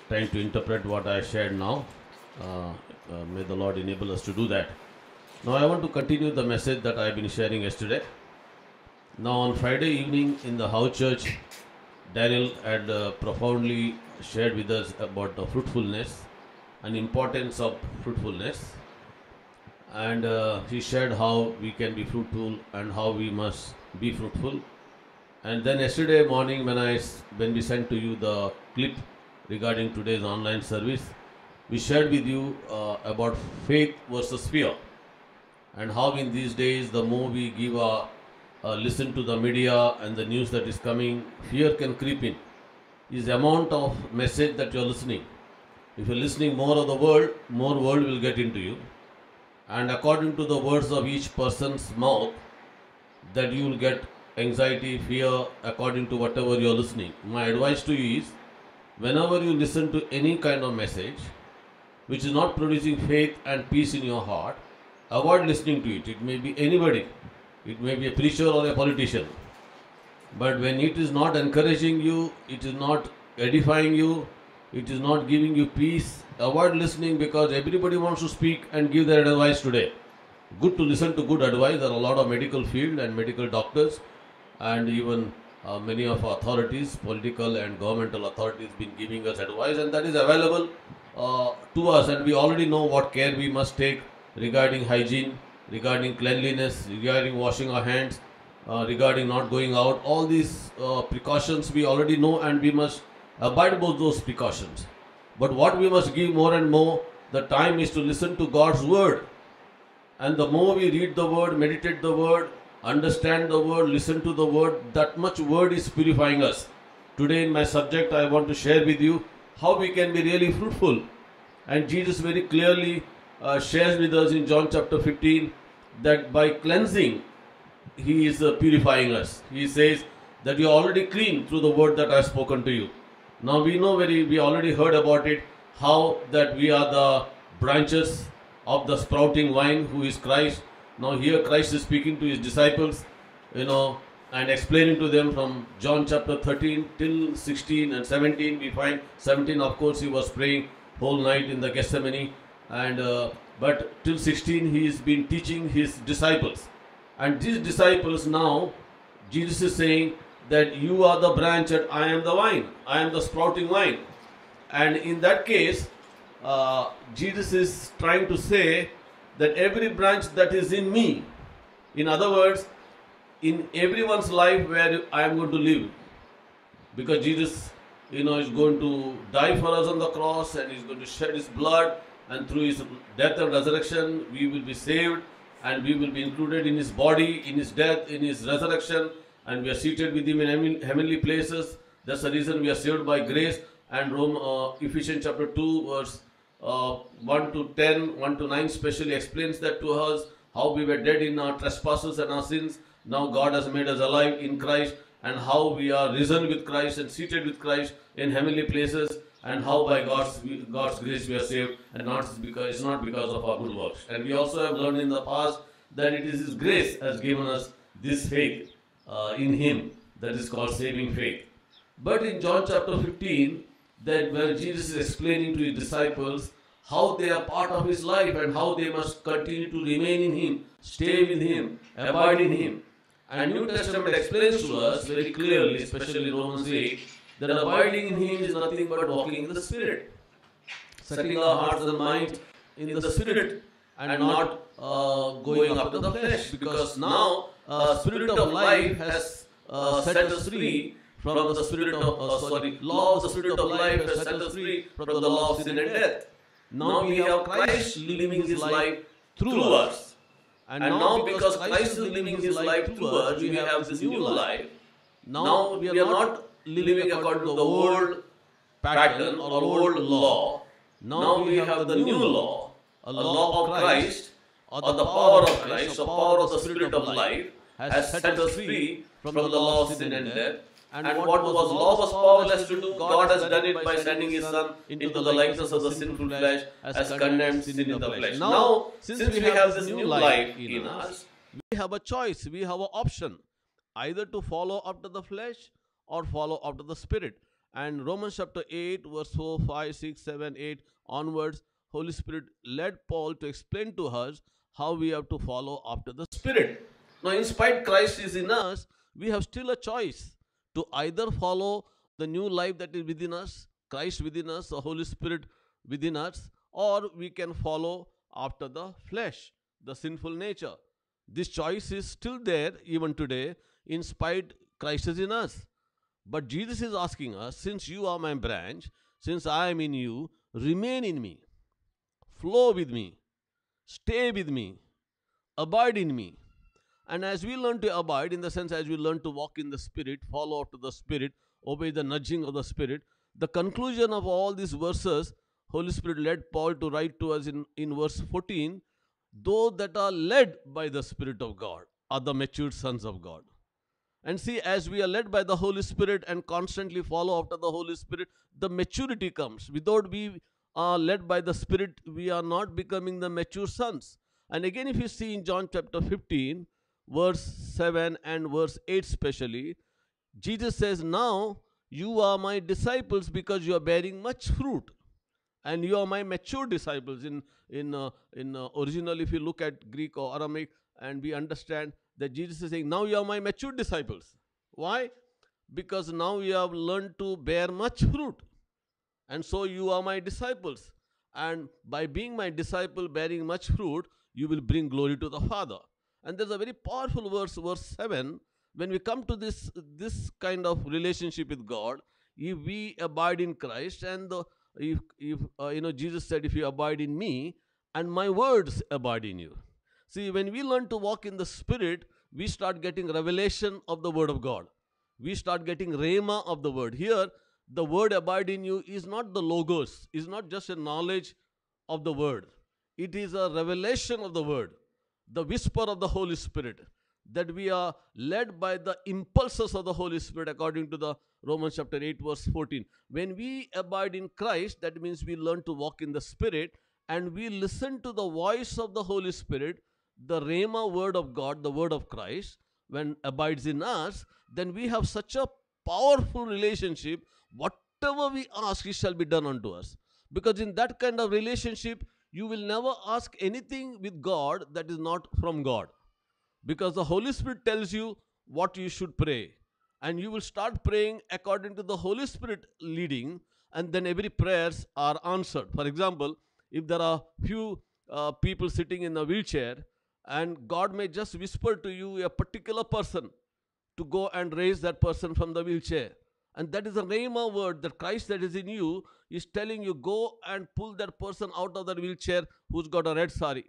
trying to interpret what I shared now. May the Lord enable us to do that. Now, I want to continue the message that I've been sharing yesterday. Now, on Friday evening in the house church, Daniel had profoundly shared with us about the fruitfulness and importance of fruitfulness. And he shared how we can be fruitful and how we must be fruitful. And then yesterday morning when we sent to you the clip regarding today's online service, we shared with you about faith versus fear, and how in these days the more we give a listen to the media and the news that is coming, fear can creep in. Is the amount of message that you are listening. If you are listening more of the world, more world will get into you. And according to the words of each person's mouth, that you will get anxiety, fear, according to whatever you are listening. My advice to you is, whenever you listen to any kind of message which is not producing faith and peace in your heart, avoid listening to it. It may be anybody. It may be a preacher or a politician. But when it is not encouraging you, it is not edifying you, it is not giving you peace, avoid listening, because everybody wants to speak and give their advice today. Good to listen to good advice. There are a lot of medical field and medical doctors, and even many of our authorities, political and governmental authorities, been giving us advice, and that is available to us, and we already know what care we must take regarding hygiene, regarding cleanliness, regarding washing our hands, regarding not going out. All these precautions we already know, and we must abide by those precautions. But what we must give more and more the time is to listen to God's word. And the more we read the word, meditate the word, understand the word, listen to the word, that much word is purifying us. Today in my subject, I want to share with you how we can be really fruitful. And Jesus very clearly shares with us in John chapter 15 that by cleansing, He is purifying us. He says that you are already clean through the word that I have spoken to you. Now we know we already heard about it, how that we are the branches of the sprouting vine, who is Christ. Now here Christ is speaking to His disciples, and explaining to them from John chapter 13 till 16 and 17. We find 17, of course, He was praying whole night in the Gethsemane, and but till 16 He has been teaching His disciples. And these disciples now, Jesus is saying that you are the branch and I am the vine. I am the sprouting vine. And in that case, Jesus is trying to say that every branch that is in me, in other words, in everyone's life where I am going to live, because Jesus, is going to die for us on the cross, and He's going to shed His blood, and through His death and resurrection, we will be saved, and we will be included in His body, in His death, in His resurrection, and we are seated with Him in heavenly places. That's the reason we are saved by grace. And Ephesians chapter 2 verse 1 to 10, 1 to 9 specially explains that to us, how we were dead in our trespasses and our sins. Now God has made us alive in Christ, and how we are risen with Christ and seated with Christ in heavenly places, and how by God's grace we are saved, and it's not because of our good works. And we also have learned in the past that it is His grace has given us this faith in Him, that is called saving faith. But in John chapter 15, that where Jesus is explaining to His disciples how they are part of His life and how they must continue to remain in Him, stay with Him, abide in Him. And New Testament explains to us very clearly, especially Romans 8, that abiding in Him is nothing but walking in the Spirit, setting our hearts and minds in the Spirit, and not going after the flesh. Because now Spirit of life has set us free from the spirit of law of the Spirit of life has set us free from the law of sin and death. Now we have Christ living His life through us. And now because Christ is living His life through us, we have this new life. Now we are not living according to the old pattern or old law. Now we have the new law, a law of Christ, or the power of Christ, the power of the Spirit of life has set us free from the law of sin and death. And what law was powerless to do, God has done it by sending His Son into the likeness of the sinful flesh, has condemned sin in the flesh. Now, since we have this new life in us, we have a choice, we have an option, either to follow after the flesh or follow after the Spirit. And Romans chapter 8, verse 4, 5, 6, 7, 8 onwards, Holy Spirit led Paul to explain to us how we have to follow after the Spirit. Now, in spite Christ is in us, we have still a choice to either follow the new life that is within us, Christ within us, the Holy Spirit within us, or we can follow after the flesh, the sinful nature. This choice is still there even today, in spite Christ is in us. But Jesus is asking us, since you are my branch, since I am in you, remain in me, flow with me, stay with me, abide in me. And as we learn to abide, in the sense as we learn to walk in the Spirit, follow after the Spirit, obey the nudging of the Spirit, the conclusion of all these verses, Holy Spirit led Paul to write to us in verse 14, those that are led by the Spirit of God are the matured sons of God. And see, as we are led by the Holy Spirit and constantly follow after the Holy Spirit, the maturity comes. Without we are led by the Spirit, we are not becoming the mature sons. And again, if you see in John chapter 15, verse 7 and verse 8 especially, Jesus says, now you are my disciples because you are bearing much fruit. And you are my mature disciples. In original, if you look at Greek or Aramaic, and we understand that Jesus is saying, now you are my mature disciples. Why? Because now you have learned to bear much fruit. And so you are my disciples. And by being my disciple, bearing much fruit, you will bring glory to the Father. And there's a very powerful verse, verse 7. When we come to this kind of relationship with God, if we abide in Christ, and if Jesus said, if you abide in me and my words abide in you. See, when we learn to walk in the Spirit, we start getting revelation of the Word of God. We start getting rhema of the Word. Here, the Word abide in you is not the logos, is not just a knowledge of the Word. It is a revelation of the Word, the whisper of the Holy Spirit, that we are led by the impulses of the Holy Spirit according to the Romans chapter 8 verse 14. When we abide in Christ, that means we learn to walk in the Spirit and we listen to the voice of the Holy Spirit, the Rhema word of God, the word of Christ, when abides in us, then we have such a powerful relationship. Whatever we ask, it shall be done unto us. Because in that kind of relationship, you will never ask anything with God that is not from God. Because the Holy Spirit tells you what you should pray. And you will start praying according to the Holy Spirit leading, and then every prayers are answered. For example, if there are few people sitting in a wheelchair, and God may just whisper to you a particular person to go and raise that person from the wheelchair. And that is a rhema word that Christ that is in you is telling you, go and pull that person out of that wheelchair who's got a red sari.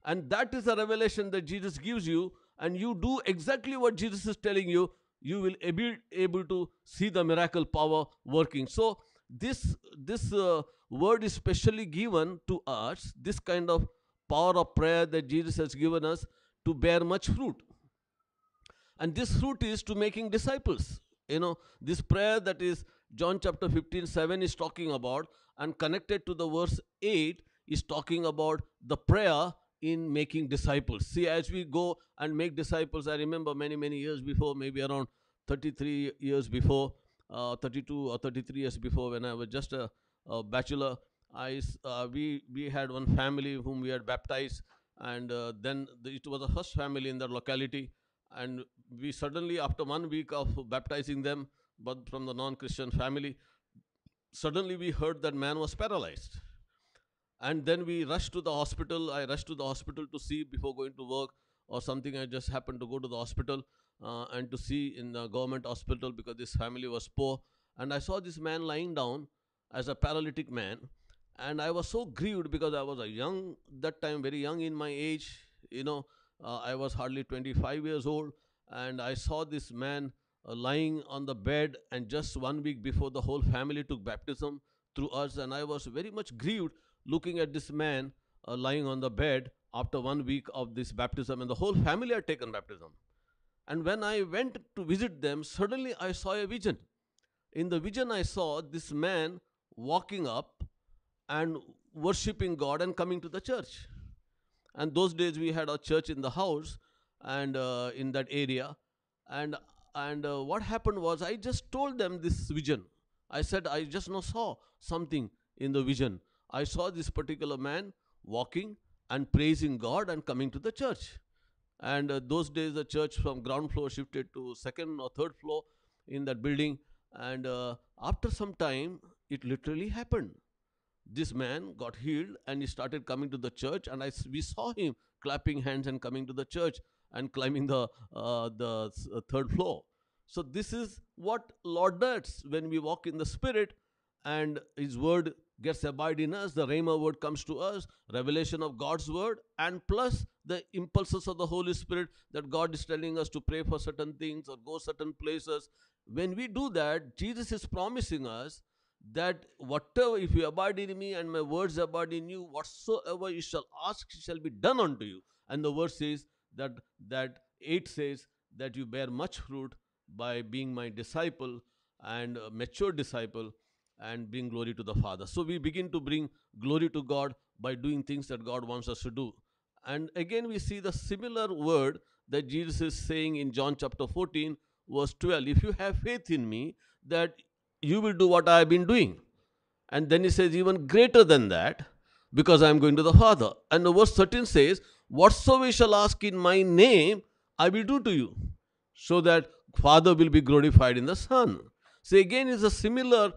And that is a revelation that Jesus gives you, and you do exactly what Jesus is telling you, you will be able to see the miracle power working. So this word is specially given to us, this kind of power of prayer that Jesus has given us to bear much fruit. And this fruit is to making disciples. This prayer that is John chapter 15, 7 is talking about, and connected to the verse 8 is talking about the prayer in making disciples. See, as we go and make disciples, I remember many years before, maybe around 33 years before, 32 or 33 years before, when I was just a bachelor, we had one family whom we had baptized, and then it was the first family in that locality, and we suddenly, after 1 week of baptizing them, but from the non-Christian family, suddenly we heard that man was paralyzed. And then we rushed to the hospital. I rushed to the hospital to see before going to work or something. I just happened to go to the hospital and to see in the government hospital, because this family was poor. And I saw this man lying down as a paralytic man. And I was so grieved, because I was that time very young in my age. I was hardly 25 years old. And I saw this man lying on the bed, and just 1 week before, the whole family took baptism through us. And I was very much grieved looking at this man lying on the bed after 1 week of this baptism, and the whole family had taken baptism. And when I went to visit them, suddenly I saw a vision. In the vision, I saw this man walking up and worshipping God and coming to the church. And those days we had a church in the house, and in that area. And what happened was, I just told them this vision. I said, I just now saw something in the vision. I saw this particular man walking and praising God and coming to the church. And those days, the church from ground floor shifted to second or third floor in that building. And after some time, it literally happened. This man got healed and he started coming to the church, and we saw him clapping hands and coming to the church and climbing the third floor. So this is what Lord does when we walk in the Spirit, and His word gets abide in us. The Rhema word comes to us, revelation of God's word, and plus the impulses of the Holy Spirit that God is telling us to pray for certain things or go certain places. When we do that, Jesus is promising us that whatever, if you abide in me and my words abide in you, whatsoever you shall ask shall be done unto you. And the verse says that 8 says that you bear much fruit by being my disciple and a mature disciple and bring glory to the Father. So we begin to bring glory to God by doing things that God wants us to do. And again we see the similar word that Jesus is saying in John chapter 14 verse 12. If you have faith in me, that you will do what I have been doing. And then he says, even greater than that, because I am going to the Father. And the verse 13 says, whatsoever you shall ask in my name, I will do to you, so that Father will be glorified in the Son. So again, is a similar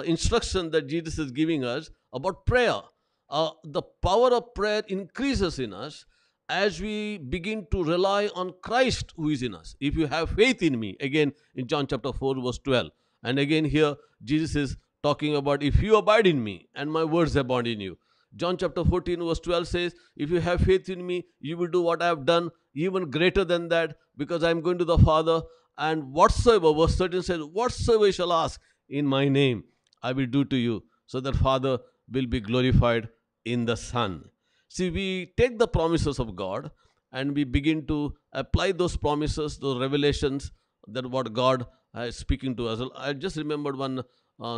instruction that Jesus is giving us about prayer. The power of prayer increases in us as we begin to rely on Christ who is in us. If you have faith in me, again in John chapter 4 verse 12. And again here Jesus is talking about, if you abide in me and my words abide in you. John chapter 14 verse 12 says, if you have faith in me, you will do what I have done, even greater than that, because I am going to the Father. And whatsoever, verse 13 says, whatsoever you shall ask in my name, I will do to you, so that Father will be glorified in the Son. See, we take the promises of God and we begin to apply those promises, those revelations, that what God is speaking to us. I just remembered one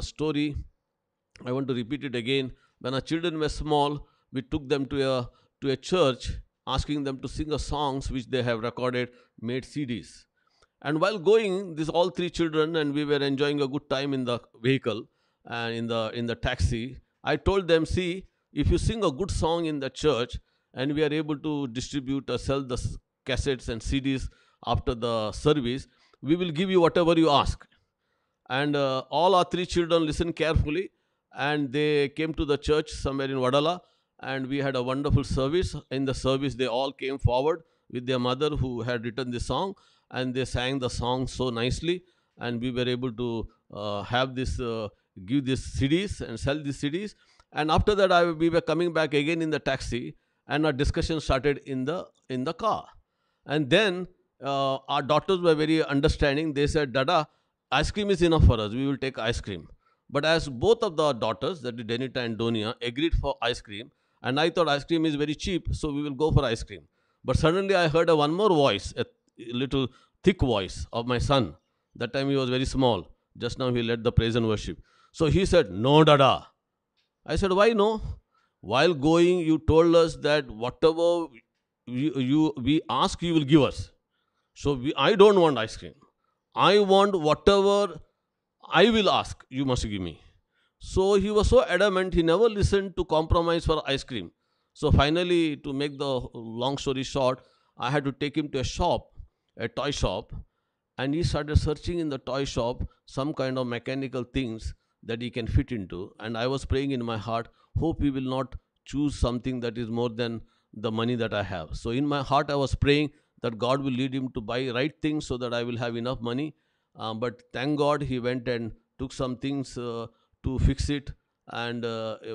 story. I want to repeat it again. When our children were small, we took them to a church, asking them to sing a songs which they have recorded, made CDs. And while going, these all 3 children, and we were enjoying a good time in the vehicle and in the taxi, I told them, see, if you sing a good song in the church and we are able to distribute or sell the cassettes and CDs after the service, we will give you whatever you ask. And all our 3 children listened carefully, and they came to the church somewhere in Vadala, and we had a wonderful service. In the service, they all came forward with their mother who had written the song, and they sang the song so nicely, and we were able to give these CDs and sell these CDs. And after that, we were coming back again in the taxi, and our discussion started in the car. And then our daughters were very understanding. They said, Dada, ice cream is enough for us. We will take ice cream. But as both of the daughters, that is Denita and Donia, agreed for ice cream, and I thought ice cream is very cheap, so we will go for ice cream. But suddenly I heard one more voice, a little thick voice of my son. That time he was very small. Just now he led the praise and worship. So he said, no, Dada. I said, why no? While going, you told us that whatever we ask, you will give us. So I don't want ice cream. I want whatever I will ask, you must give me. So he was so adamant, he never listened to compromise for ice cream. So finally, to make the long story short, I had to take him to a shop, a toy shop, and he started searching in the toy shop some kind of mechanical things that he can fit into. And I was praying in my heart, hope he will not choose something that is more than the money that I have. So in my heart, I was praying that God will lead him to buy right things so that I will have enough money. But thank God he went and took some things to fix it, and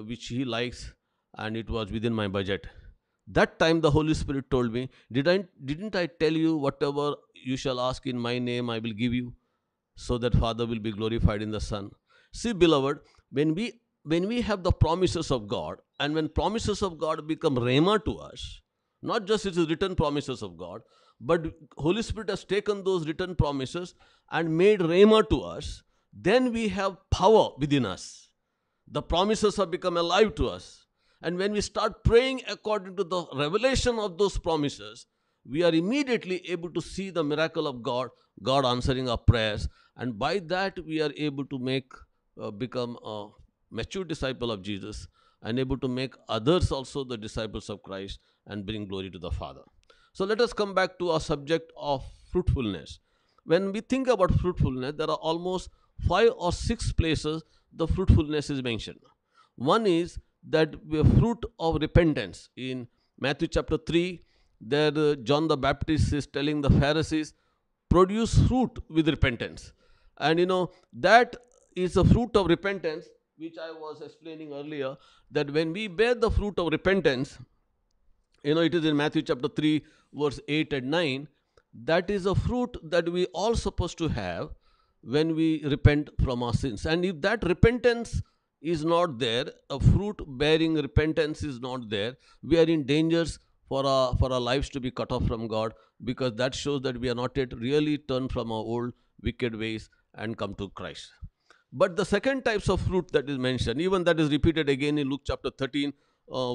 which he likes, and it was within my budget. That time the Holy Spirit told me, didn't I tell you, whatever you shall ask in my name, I will give you, so that Father will be glorified in the Son. See, beloved, when we have the promises of God, and when promises of God become rhema to us, not just it is written promises of God, but Holy Spirit has taken those written promises and made rhema to us, then we have power within us. The promises have become alive to us. And when we start praying according to the revelation of those promises, we are immediately able to see the miracle of God answering our prayers. And by that, we are able to make become a mature disciple of Jesus and able to make others also the disciples of Christ and bring glory to the Father. So let us come back to our subject of fruitfulness. When we think about fruitfulness, there are almost 5 or 6 places the fruitfulness is mentioned. One is that the fruit of repentance. In Matthew chapter 3, there John the Baptist is telling the Pharisees, produce fruit with repentance. And that is a fruit of repentance, which I was explaining earlier, that when we bear the fruit of repentance, it is in Matthew chapter 3, verse 8 and 9, that is a fruit that we all supposed to have when we repent from our sins. And if that repentance is not there, a fruit bearing repentance is not there, we are in dangers for our lives to be cut off from God, because that shows that we are not yet really turned from our old wicked ways and come to Christ. But the second types of fruit that is mentioned, even that is repeated again in Luke chapter 13,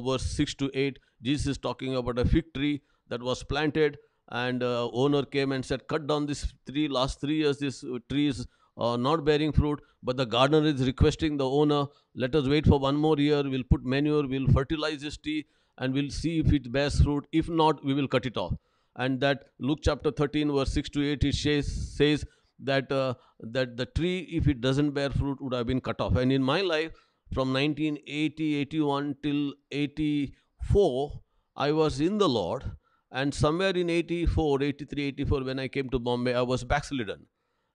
verse 6 to 8, Jesus is talking about a fig tree that was planted, and owner came and said, cut down this tree. Last 3 years this tree is not bearing fruit, but the gardener is requesting the owner, let us wait for 1 more year, we'll put manure, we'll fertilize this tree, and we'll see if it bears fruit. If not, we will cut it off. And that Luke chapter 13, verse 6 to 8, it says that that the tree, if it doesn't bear fruit, would have been cut off. And in my life, from 1980, 81 till 84, I was in the Lord. And somewhere in 84, 83, 84, when I came to Bombay, I was backslidden.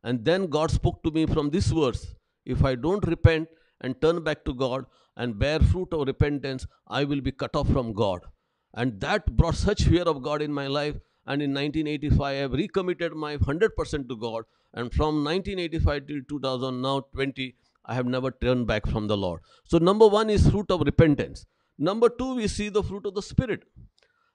And then God spoke to me from this verse, if I don't repent and turn back to God and bear fruit of repentance, I will be cut off from God. And that brought such fear of God in my life. And in 1985, I have recommitted my 100% to God. And from 1985 till 2000, now 20, I have never turned back from the Lord. So number one is fruit of repentance. Number two, we see the fruit of the Spirit.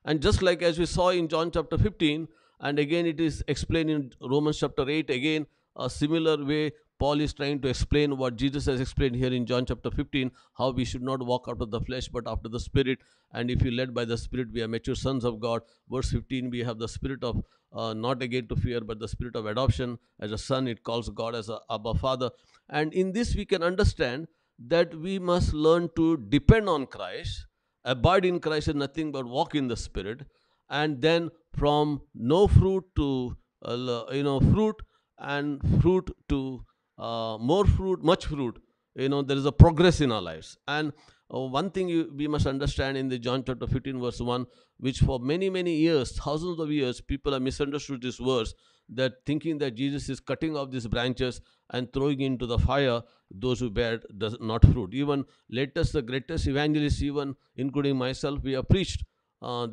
And just like as we saw in John chapter 15, and again it is explained in Romans chapter 8, again a similar way Paul is trying to explain what Jesus has explained here in John chapter 15, how we should not walk after the flesh but after the Spirit. And if we are led by the Spirit, we are mature sons of God. Verse 15, we have the spirit of not again to fear, but the spirit of adoption. As a son, it calls God as a Abba Father. And in this we can understand that we must learn to depend on Christ. Abide in Christ is nothing but walk in the Spirit. And then from no fruit to fruit, and fruit to more fruit, much fruit, there is a progress in our lives. And one thing we must understand in the John chapter 15 verse 1, which for many years, thousands of years, people have misunderstood this verse, that thinking that Jesus is cutting off these branches and throwing into the fire those who bear not fruit. Even latest, the greatest evangelists, even including myself, we have preached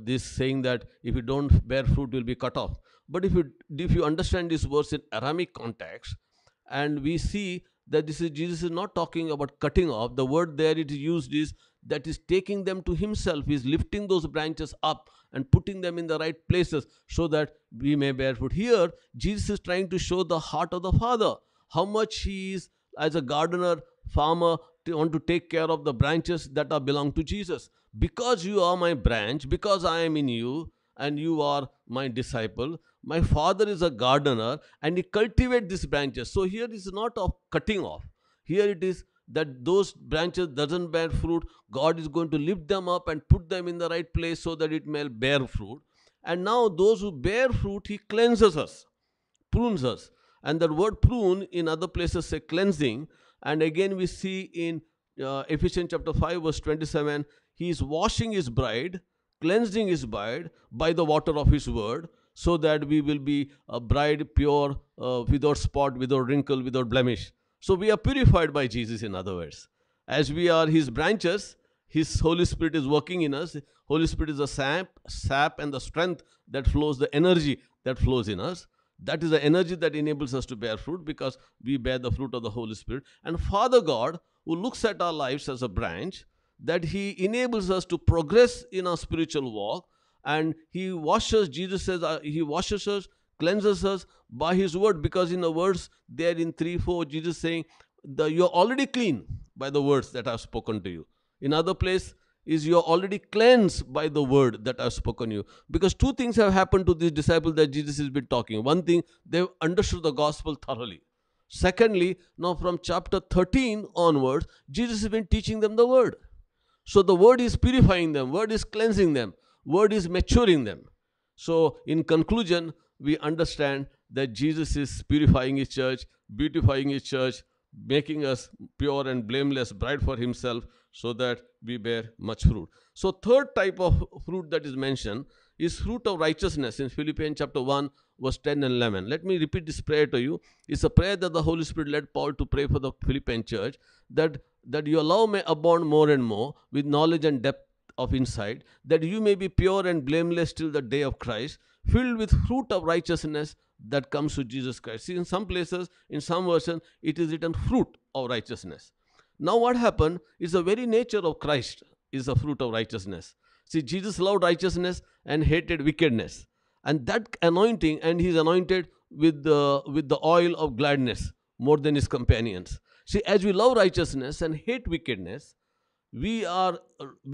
this, saying that if you don't bear fruit, you will be cut off. But if you understand this verse in Aramaic context, and we see that Jesus is not talking about cutting off. The word there it is used is that is taking them to himself. He is lifting those branches up and putting them in the right places so that we may bear fruit. Here, Jesus is trying to show the heart of the Father, how much he is, as a gardener, farmer, to want to take care of the branches that are belong to Jesus. Because you are my branch, because I am in you, and you are my disciple, my Father is a gardener, and he cultivates these branches. So here is not of cutting off. Here it is that those branches doesn't bear fruit, God is going to lift them up and put them in the right place so that it may bear fruit. And now those who bear fruit, he cleanses us, prunes us. And that word prune in other places say cleansing. And again we see in Ephesians chapter 5 verse 27, he is washing his bride, cleansing his bride by the water of his word, so that we will be a bride pure, without spot, without wrinkle, without blemish. So we are purified by Jesus, in other words. As we are his branches, his Holy Spirit is working in us. Holy Spirit is the sap and the strength that flows, the energy that flows in us. That is the energy that enables us to bear fruit, because we bear the fruit of the Holy Spirit. And Father God, who looks at our lives as a branch, that he enables us to progress in our spiritual walk, and he washes, Jesus says, he washes us, cleanses us by his word, because in the words there in 3:4, Jesus saying, you're already clean by the words that I've spoken to you. In other place is you're already cleansed by the word that I've spoken to you. Because two things have happened to these disciples that Jesus has been talking. One thing, they've understood the gospel thoroughly. Secondly, now from chapter 13 onwards, Jesus has been teaching them the word. So the word is purifying them, word is cleansing them, word is maturing them. So in conclusion, we understand that Jesus is purifying his church, beautifying his church, making us pure and blameless bride for himself, so that we bear much fruit. So third type of fruit that is mentioned is fruit of righteousness in Philippians chapter 1 verse 10 and 11. Let me repeat this prayer to you. It's a prayer that the Holy Spirit led Paul to pray for the Philippian church, that your love may abound more and more with knowledge and depth of insight, that you may be pure and blameless till the day of Christ, filled with fruit of righteousness that comes to Jesus Christ. See, in some places, in some version, it is written fruit of righteousness. Now what happened is the very nature of Christ is the fruit of righteousness. See, Jesus loved righteousness and hated wickedness. And that anointing, and he's anointed with the oil of gladness more than his companions. See, as we love righteousness and hate wickedness, we are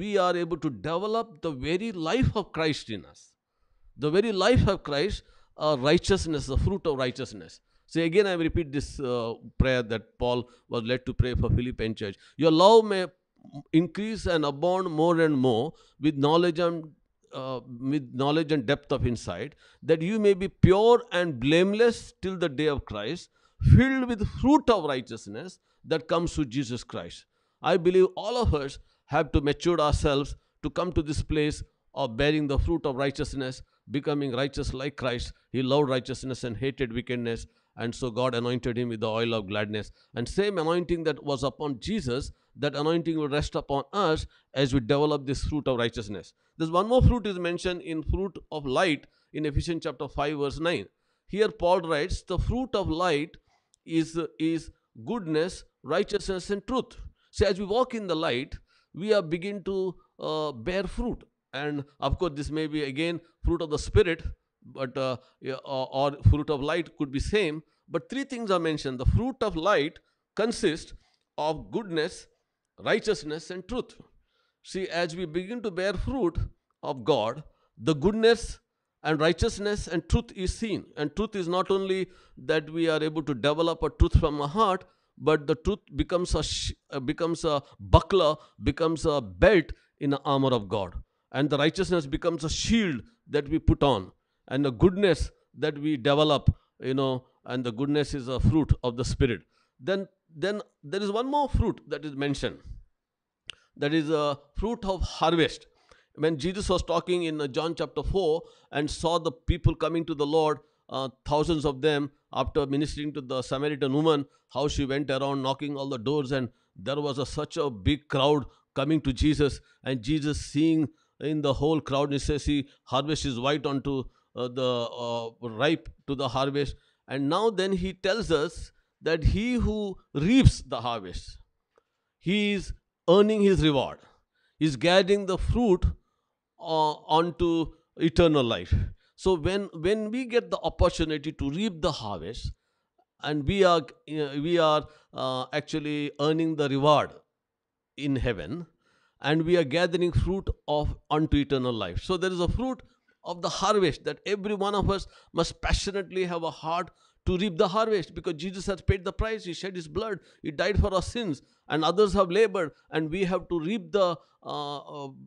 able to develop the very life of Christ in us. The very life of Christ, righteousness, the fruit of righteousness. See, again, I repeat this prayer that Paul was led to pray for Philippian church. Your love may increase and abound more and more with knowledge and depth of insight, that you may be pure and blameless till the day of Christ, filled with fruit of righteousness that comes through Jesus Christ. I believe all of us have to mature ourselves to come to this place of bearing the fruit of righteousness, becoming righteous like Christ. He loved righteousness and hated wickedness, and so God anointed him with the oil of gladness. And same anointing that was upon Jesus, that anointing will rest upon us as we develop this fruit of righteousness. There's one more fruit is mentioned in fruit of light in Ephesians chapter 5 verse 9. Here Paul writes, the fruit of light is goodness, righteousness and truth. See, as we walk in the light, we are begin to bear fruit. And of course, this may be again fruit of the Spirit, but or fruit of light could be same. But three things are mentioned. The fruit of light consists of goodness, righteousness and truth. See, as we begin to bear fruit of God, the goodness and righteousness and truth is seen. And truth is not only that we are able to develop a truth from our heart, but the truth becomes a buckler, becomes a belt in the armor of God. And the righteousness becomes a shield that we put on. And the goodness that we develop, and the goodness is a fruit of the Spirit. Then there is one more fruit that is mentioned. That is a fruit of harvest. When Jesus was talking in John chapter 4 and saw the people coming to the Lord, thousands of them, after ministering to the Samaritan woman, how she went around knocking all the doors, and there was such a big crowd coming to Jesus, and Jesus seeing in the whole crowd, he says, see, harvest is white unto the ripe to the harvest. And now then he tells us that he who reaps the harvest, he is earning his reward. He is gathering the fruit onto eternal life. So when we get the opportunity to reap the harvest, and we are actually earning the reward in heaven, and we are gathering fruit of unto eternal life. So there is a fruit of the harvest that every one of us must passionately have a heart to reap the harvest, because Jesus has paid the price. He shed his blood. He died for our sins, and others have labored, and we have to reap the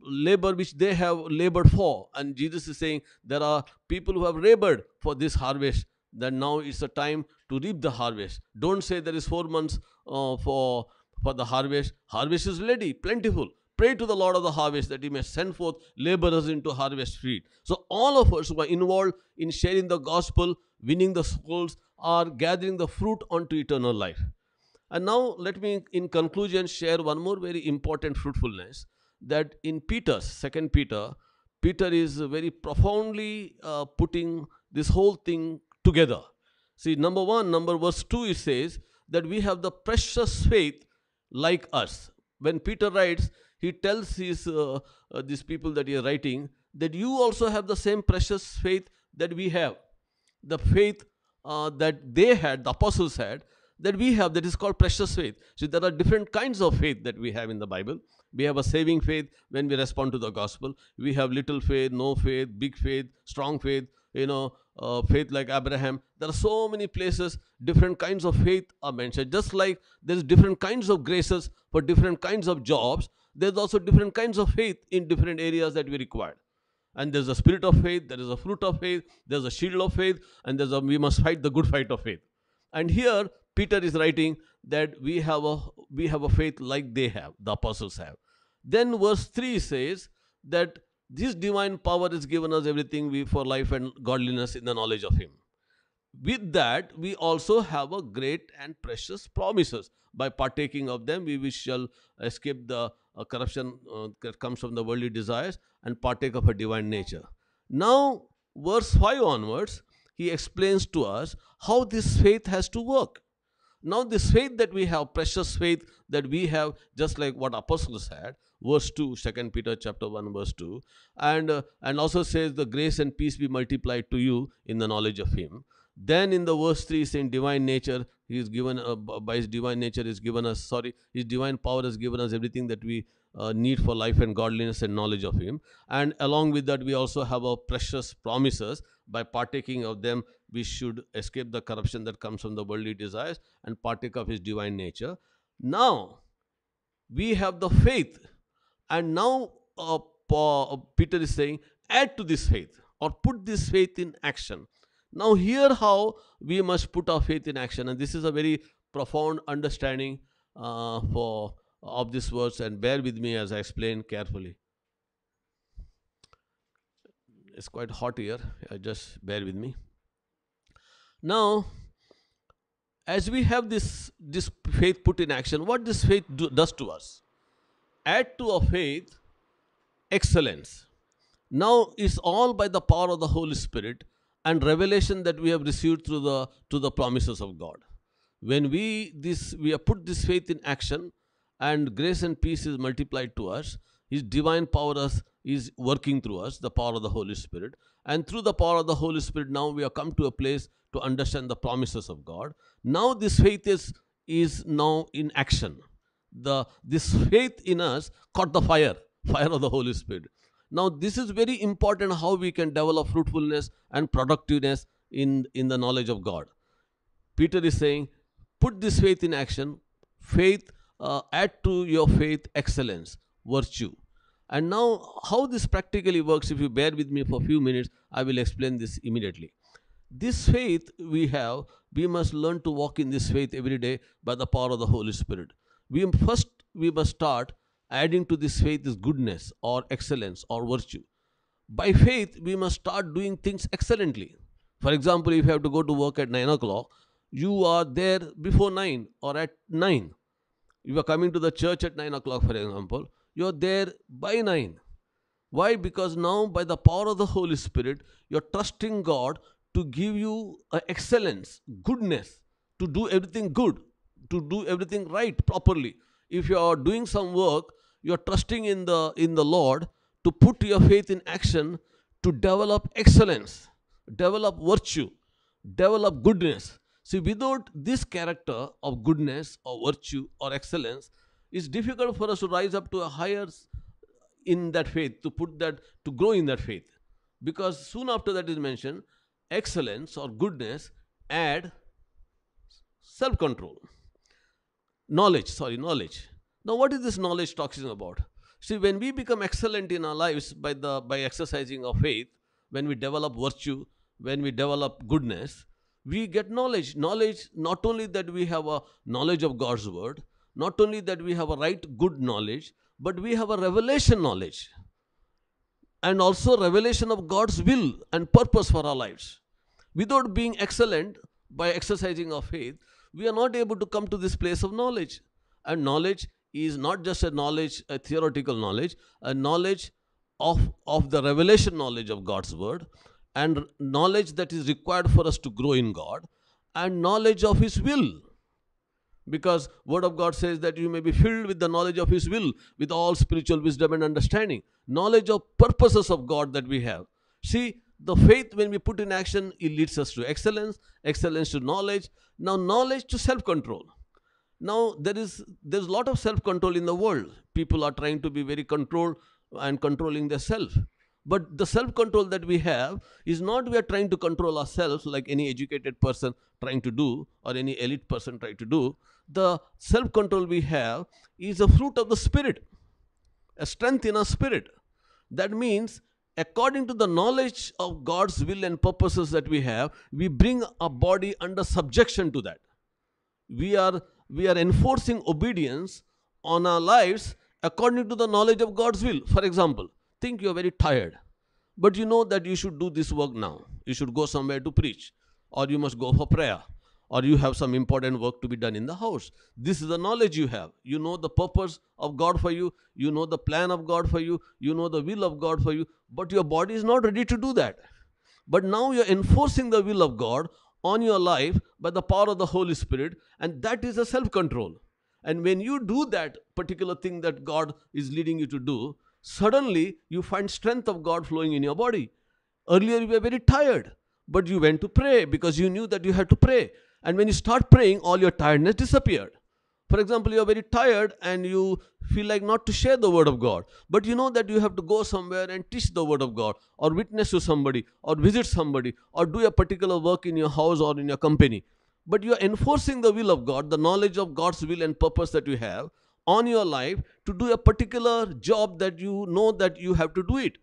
labor which they have labored for. And Jesus is saying there are people who have labored for this harvest, that now is the time to reap the harvest. Don't say there is 4 months for the harvest. Harvest is ready, plentiful. Pray to the Lord of the harvest that he may send forth laborers into harvest field. So all of us who are involved in sharing the gospel, winning the souls, are gathering the fruit unto eternal life. And now let me in conclusion share one more very important fruitfulness, that in Peter's, 2 Peter, Peter is very profoundly putting this whole thing together. See, verse 2, it says that we have the precious faith like us. When Peter writes, he tells these people that he is writing that you also have the same precious faith that we have. The faith that they had, the apostles had, that we have, that is called precious faith. So there are different kinds of faith that we have in the Bible. We have a saving faith when we respond to the gospel. We have little faith, no faith, big faith, strong faith, faith like Abraham. There are so many places, different kinds of faith are mentioned. Just like there's different kinds of graces for different kinds of jobs, there's also different kinds of faith in different areas that we require. And there's a spirit of faith, there is a fruit of faith, there's a shield of faith, and we must fight the good fight of faith. And here Peter is writing that we have a faith like they have, the apostles have. Then verse 3 says that this divine power has given us everything we for life and godliness in the knowledge of him. With that we also have a great and precious promises. By partaking of them we shall escape the corruption that comes from the worldly desires and partake of a divine nature. Now verse 5 onwards, he explains to us how this faith has to work. Now this faith that we have, precious faith that we have, just like what apostles had, verse 2, 2 Peter chapter 1 verse 2, and also says the grace and peace be multiplied to you in the knowledge of him. Then in the verse 3 saying divine nature, he is given by his divine nature is given us, his divine power has given us everything that we need for life and godliness and knowledge of him. And along with that we also have our precious promises. By partaking of them we should escape the corruption that comes from the worldly desires and partake of his divine nature. Now we have the faith, and now Peter is saying add to this faith or put this faith in action. Now here how we must put our faith in action, and this is a very profound understanding of this verse, and bear with me as I explain carefully. It's quite hot here, just bear with me. Now as we have this faith put in action, what this faith does to us? Add to our faith excellence. Now it's all by the power of the Holy Spirit and revelation that we have received through the promises of God. When we have put this faith in action, and grace and peace is multiplied to us, his divine power is working through us, the power of the Holy Spirit. And through the power of the Holy Spirit, now we have come to a place to understand the promises of God. Now this faith is now in action. This faith in us caught the fire of the Holy Spirit. Now this is very important, how we can develop fruitfulness and productiveness in the knowledge of God. Peter is saying, put this faith in action. Faith, add to your faith excellence, virtue. And now how this practically works, if you bear with me for a few minutes, I will explain this immediately. This faith we have, we must learn to walk in this faith every day by the power of the Holy Spirit. We must start adding to this faith is goodness or excellence or virtue. By faith we must start doing things excellently. For example, if you have to go to work at 9 o'clock, you are there before 9 or at 9. You are coming to the church at 9 o'clock, for example, you are there by 9. Why? Because now by the power of the Holy Spirit, you are trusting God to give you excellence, goodness, to do everything good, to do everything right, properly. If you are doing some work, you are trusting in the Lord to put your faith in action, to develop excellence, develop virtue, develop goodness. See, without this character of goodness or virtue or excellence, it's difficult for us to rise up to a higher in that faith, to grow in that faith. Because soon after that is mentioned, excellence or goodness add self-control. Knowledge. Now what is this knowledge talking about? See, when we become excellent in our lives by exercising our faith, when we develop virtue, when we develop goodness, we get knowledge. Knowledge, not only that we have a knowledge of God's word, not only that we have a right good knowledge, but we have a revelation knowledge. And also revelation of God's will and purpose for our lives. Without being excellent by exercising our faith, we are not able to come to this place of knowledge. And knowledge is not just a theoretical knowledge, a knowledge of the revelation knowledge of God's word, and knowledge that is required for us to grow in God, and knowledge of his will. Because word of God says that you may be filled with the knowledge of his will, with all spiritual wisdom and understanding. Knowledge of purposes of God that we have. See, the faith when we put in action, it leads us to excellence, excellence to knowledge, now knowledge to self-control. Now there's a lot of self-control in the world. People are trying to be very controlled and controlling their self. But the self-control that we have is not we are trying to control ourselves like any educated person trying to do or any elite person trying to do. The self-control we have is a fruit of the Spirit, a strength in our spirit. That means, according to the knowledge of God's will and purposes that we have, we bring our body under subjection to that. We are enforcing obedience on our lives according to the knowledge of God's will. For example, think you are very tired, but you know that you should do this work now. You should go somewhere to preach, or you must go for prayer, or you have some important work to be done in the house. This is the knowledge you have. You know the purpose of God for you, you know the plan of God for you, you know the will of God for you, but your body is not ready to do that. But now you're enforcing the will of God on your life by the power of the Holy Spirit, and that is a self-control. And when you do that particular thing that God is leading you to do, suddenly you find strength of God flowing in your body. Earlier you were very tired, but you went to pray because you knew that you had to pray. And when you start praying, all your tiredness disappeared. For example, you are very tired and you feel like not to share the word of God, but you know that you have to go somewhere and teach the word of God, or witness to somebody, or visit somebody, or do a particular work in your house or in your company. But you are enforcing the will of God, the knowledge of God's will and purpose that you have on your life to do a particular job that you know that you have to do it.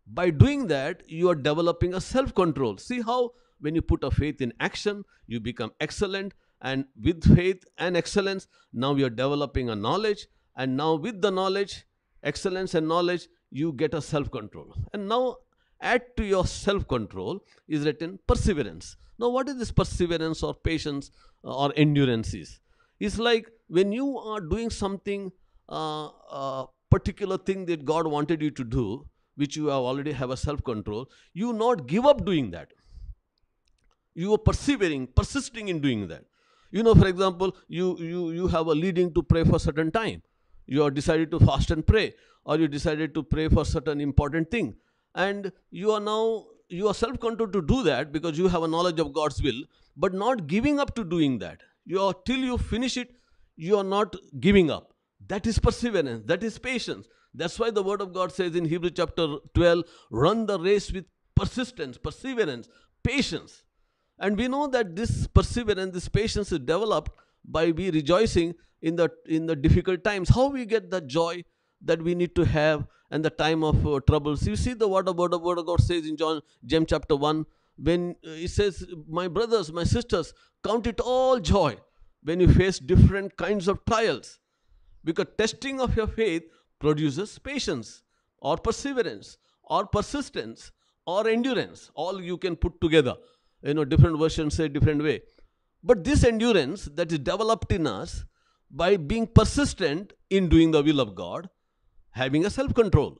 By doing that, you are developing a self-control. See how when you put a faith in action, you become excellent. And with faith and excellence, now you are developing a knowledge. And now with the knowledge, excellence and knowledge, you get a self-control. And now add to your self-control is written perseverance. Now what is this perseverance or patience or endurance is? It's like when you are doing something, particular thing that God wanted you to do, which you have already have a self-control, you not give up doing that. You are persevering, persisting in doing that. You know, for example, you have a leading to pray for a certain time. You are decided to fast and pray, or you decided to pray for certain important thing. And you are self-controlled to do that because you have a knowledge of God's will, but not giving up to doing that. Till you finish it, you are not giving up. That is perseverance, that is patience. That's why the word of God says in Hebrews chapter 12, run the race with persistence, perseverance, patience. And we know that this perseverance, this patience is developed by we rejoicing in the difficult times. How we get the joy that we need to have in the time of troubles. You see the word of God says in James chapter 1, when it says, my brothers, my sisters, count it all joy when you face different kinds of trials. Because testing of your faith produces patience or perseverance or persistence or endurance. All you can put together. Different versions say different way. But this endurance that is developed in us by being persistent in doing the will of God, having a self-control.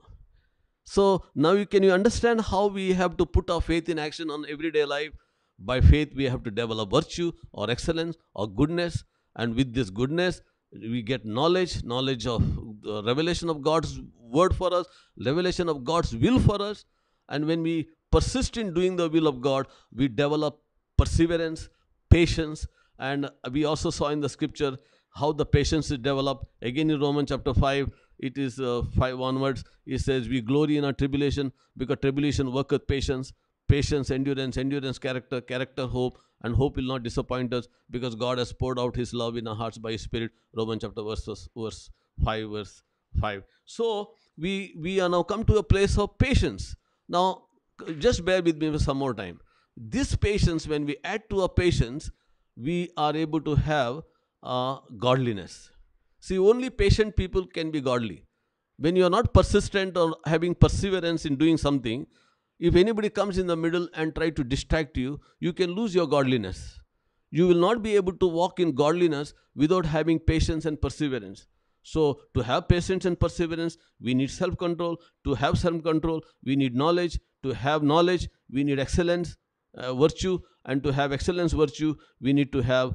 So now can you understand how we have to put our faith in action on everyday life? By faith we have to develop virtue or excellence or goodness, and with this goodness we get knowledge of the revelation of God's word for us, revelation of God's will for us. And when we persist in doing the will of God, we develop perseverance, patience. And we also saw in the scripture how the patience is developed. Again in Romans chapter 5, it is 5 onwards, it says, we glory in our tribulation, because tribulation worketh patience, patience, endurance, character, hope, and hope will not disappoint us, because God has poured out his love in our hearts by his Spirit. Romans chapter verse 5. So we are now come to a place of patience. Now just bear with me for some more time. This patience, when we add to our patience, we are able to have godliness. See, only patient people can be godly. When you are not persistent or having perseverance in doing something, if anybody comes in the middle and try to distract you, you can lose your godliness. You will not be able to walk in godliness without having patience and perseverance. So to have patience and perseverance, we need self-control. To have self-control, we need knowledge. To have knowledge, we need excellence, virtue. And to have excellence, virtue, we need to have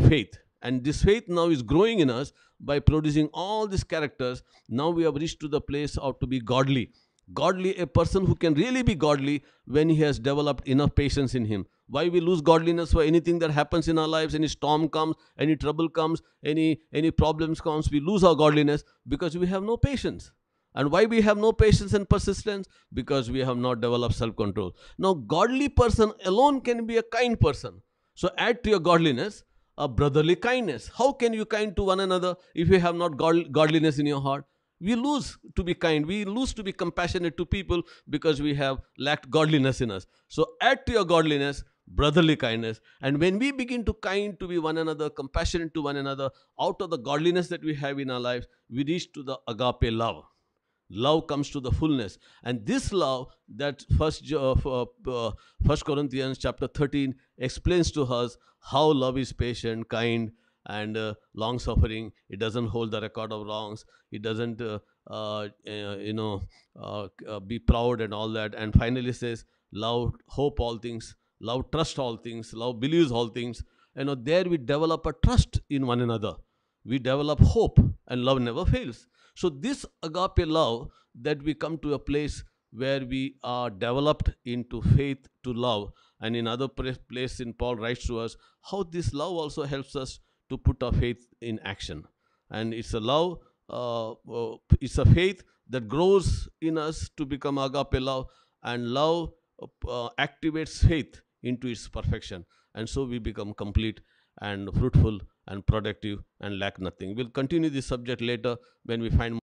faith. And this faith now is growing in us by producing all these characters. Now we have reached to the place of to be godly. Godly, a person who can really be godly when he has developed enough patience in him. Why we lose godliness? For anything that happens in our lives, any storm comes, any trouble comes, any problems comes, we lose our godliness because we have no patience. And why we have no patience and persistence? Because we have not developed self-control. Now, godly person alone can be a kind person. So add to your godliness a brotherly kindness. How can you kind to one another if you have not godliness in your heart? We lose to be kind. We lose to be compassionate to people because we have lacked godliness in us. So add to your godliness brotherly kindness. And when we begin to kind to be one another, compassionate to one another, out of the godliness that we have in our lives, we reach to the agape love. Love comes to the fullness, and this love that First Corinthians chapter 13 explains to us how love is patient, kind, and long suffering. It doesn't hold the record of wrongs. It doesn't be proud and all that. And finally says, love hope all things, love trust all things, love believes all things. There we develop a trust in one another. We develop hope, and love never fails. So this agape love, that we come to a place where we are developed into faith to love. And in other place in Paul writes to us how this love also helps us to put our faith in action. And it's a love, it's a faith that grows in us to become agape love. And love activates faith into its perfection. And so we become complete and fruitful and productive and lack nothing. We'll continue this subject later when we find